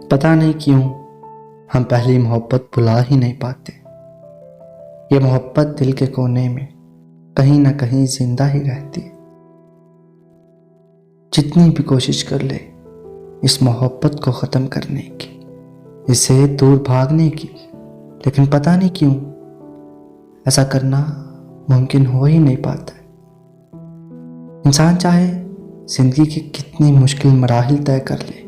पता नहीं क्यों हम पहली मोहब्बत भुला ही नहीं पाते। ये मोहब्बत दिल के कोने में कहीं ना कहीं जिंदा ही रहती है। जितनी भी कोशिश कर ले इस मोहब्बत को ख़त्म करने की, इससे दूर भागने की, लेकिन पता नहीं क्यों ऐसा करना मुमकिन हो ही नहीं पाता है। इंसान चाहे जिंदगी के कितनी मुश्किल मराहिल तय कर ले,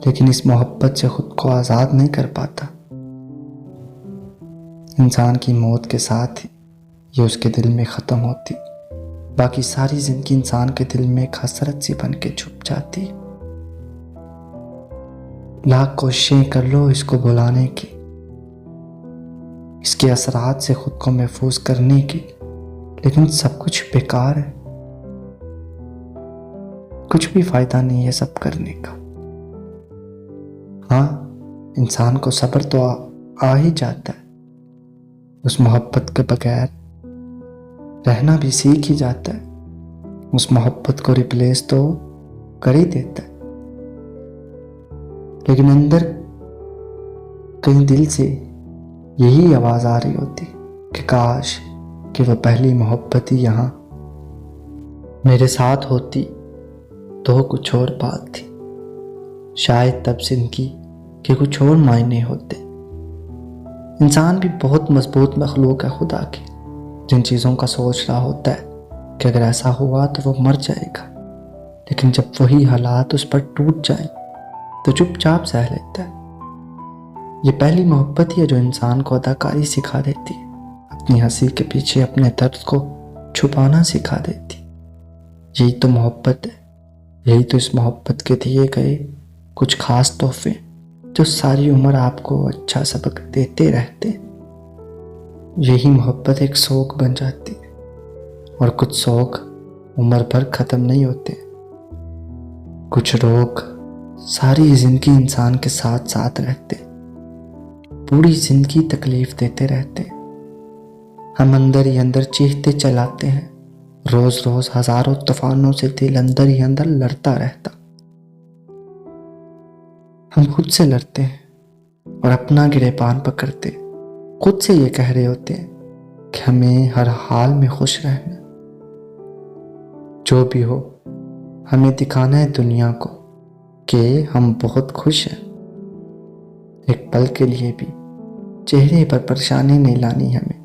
लेकिन इस मोहब्बत से खुद को आज़ाद नहीं कर पाता। इंसान की मौत के साथ ही ये उसके दिल में ख़त्म होती, बाकी सारी जिंदगी इंसान के दिल में एक हसरत सी बन के छुप जाती। लाख कोशिशें कर लो इसको भुलाने की, इसके असरात से खुद को महफूज करने की, लेकिन सब कुछ बेकार है। कुछ भी फायदा नहीं है सब करने का। हाँ, इंसान को सब्र तो आ ही जाता है, उस मोहब्बत के बगैर रहना भी सीख ही जाता है, उस मोहब्बत को रिप्लेस तो कर ही देता है। लेकिन अंदर कहीं दिल से यही आवाज़ आ रही होती कि काश कि वह पहली मोहब्बत ही यहाँ मेरे साथ होती तो कुछ और बात थी। शायद तब जिंदगी के कुछ और मायने होते। इंसान भी बहुत मजबूत मखलूक है खुदा की, जिन चीज़ों का सोच रहा होता है कि अगर ऐसा हुआ तो वो मर जाएगा, लेकिन जब वही हालात उस पर टूट जाए तो चुपचाप सह लेता है। ये पहली मोहब्बत ही है जो इंसान को अदाकारी सिखा देती है, अपनी हंसी के पीछे अपने दर्द को छुपाना सिखा देती। यही तो मोहब्बत है, यही तो इस मोहब्बत के दिए गए कुछ खास तोहफे जो सारी उम्र आपको अच्छा सबक देते रहते। यही मोहब्बत एक शौक बन जाती है, और कुछ शौक उम्र भर ख़त्म नहीं होते। कुछ रोग सारी जिंदगी इंसान के साथ साथ रहते, पूरी जिंदगी तकलीफ देते रहते। हम अंदर ही अंदर चीखते चलाते हैं, रोज रोज हजारों तूफानों से दिल अंदर ही अंदर लड़ता रहता। हम खुद से लड़ते हैं और अपना गिरेबान पकड़ते, खुद से ये कह रहे होते हैं कि हमें हर हाल में खुश रहना। जो भी हो, हमें दिखाना है दुनिया को कि हम बहुत खुश हैं। एक पल के लिए भी चेहरे पर परेशानी नहीं लानी हमें।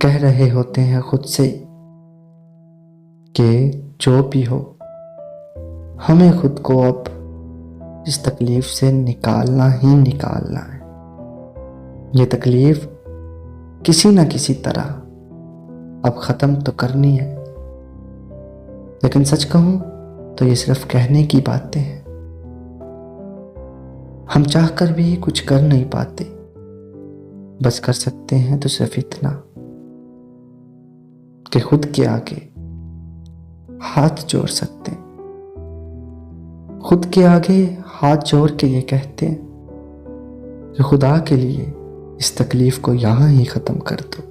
कह रहे होते हैं खुद से कि जो भी हो, हमें खुद को अब इस तकलीफ से निकालना ही निकालना है। ये तकलीफ किसी न किसी तरह अब ख़त्म तो करनी है, लेकिन सच कहूँ तो ये सिर्फ कहने की बातें हैं। हम चाहकर भी कुछ कर नहीं पाते, बस कर सकते हैं तो सिर्फ इतना कि खुद के आगे हाथ जोड़ सकते हैं। खुद के आगे हाथ जोड़ के ये कहते हैं कि खुदा के लिए इस तकलीफ को यहाँ ही ख़त्म कर दो,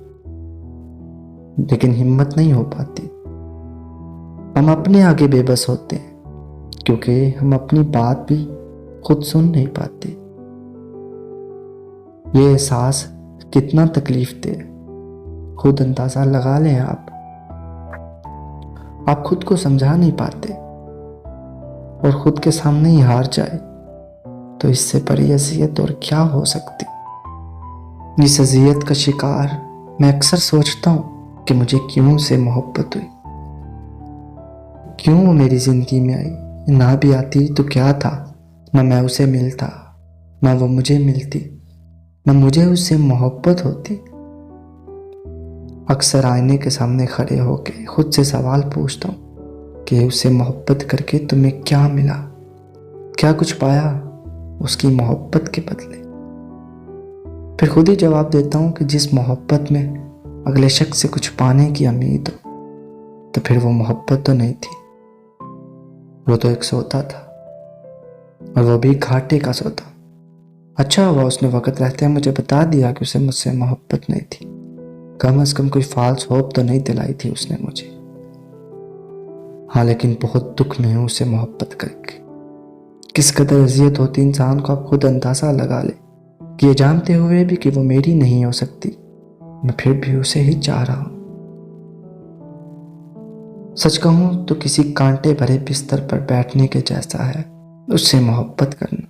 लेकिन हिम्मत नहीं हो पाती। हम अपने आगे बेबस होते हैं क्योंकि हम अपनी बात भी खुद सुन नहीं पाते। ये एहसास कितना तकलीफ दे खुद अंदाजा लगा लें आप खुद को समझा नहीं पाते और खुद के सामने ही हार जाए तो इससे बड़ी अज़ियत और क्या हो सकती। इस अज़ियत का शिकार मैं अक्सर सोचता हूँ कि मुझे क्यों से मोहब्बत हुई, क्यों वो मेरी ज़िंदगी में आई। ना भी आती तो क्या था, ना मैं उसे मिलता, ना वो मुझे मिलती, ना मुझे उससे मोहब्बत होती। अक्सर आईने के सामने खड़े होके खुद से सवाल पूछता हूँ कि उससे मोहब्बत करके तुम्हें क्या मिला, क्या कुछ पाया उसकी मोहब्बत के बदले। फिर खुद ही जवाब देता हूँ कि जिस मोहब्बत में अगले शख्स से कुछ पाने की उम्मीद हो, तो फिर वो मोहब्बत तो नहीं थी, वो तो एक सौदा था, और वो भी घाटे का सौदा। अच्छा हुआ उसने वक्त रहते मुझे बता दिया कि उसे मुझसे मोहब्बत नहीं थी। कम से कम कोई फाल्स होप तो नहीं दिलाई थी उसने मुझे। हाँ, लेकिन बहुत दुख में हूँ उसे मोहब्बत करके। किस कदर अजियत होती इंसान को आप खुद अंदाज़ा लगा ले कि ये जानते हुए भी कि वो मेरी नहीं हो सकती, मैं फिर भी उसे ही चाह रहा हूं। सच कहूं तो किसी कांटे भरे बिस्तर पर बैठने के जैसा है उससे मोहब्बत करना।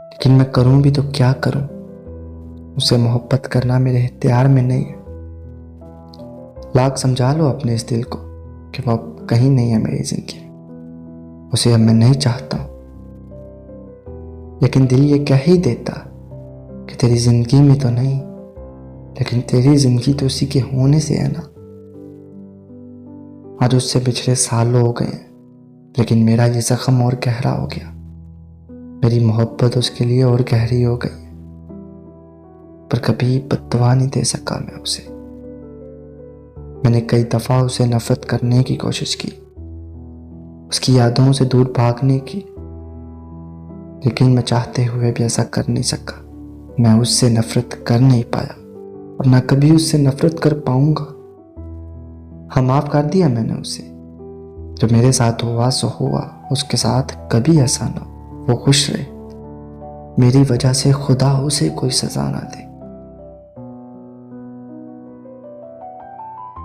लेकिन मैं करूं भी तो क्या करूं, उसे मोहब्बत करना मेरे इख्तियार में नहीं है। लाख समझा लो अपने इस दिल को कि वो अब कहीं नहीं है मेरी जिंदगी में, उसे अब मैं नहीं चाहता हूं। लेकिन दिल ये कह ही देता कि तेरी जिंदगी में तो नहीं, लेकिन तेरी जिंदगी तो उसी के होने से है ना। आज उससे बिछड़े सालों हो गए, लेकिन मेरा ये जख्म और गहरा हो गया। मेरी मोहब्बत उसके लिए और गहरी हो गई, पर कभी बद्दुआ नहीं दे सका मैं उसे। मैंने कई दफ़ा उसे नफरत करने की कोशिश की, उसकी यादों से दूर भागने की, लेकिन मैं चाहते हुए भी ऐसा कर नहीं सका। मैं उससे नफरत कर नहीं पाया और ना कभी उससे नफरत कर पाऊंगा। हाँ, माफ़ कर दिया मैंने उसे। जो मेरे साथ हुआ सो हुआ, उसके साथ कभी ऐसा ना हो। वो खुश रहे, मेरी वजह से खुदा उसे कोई सज़ा ना दे।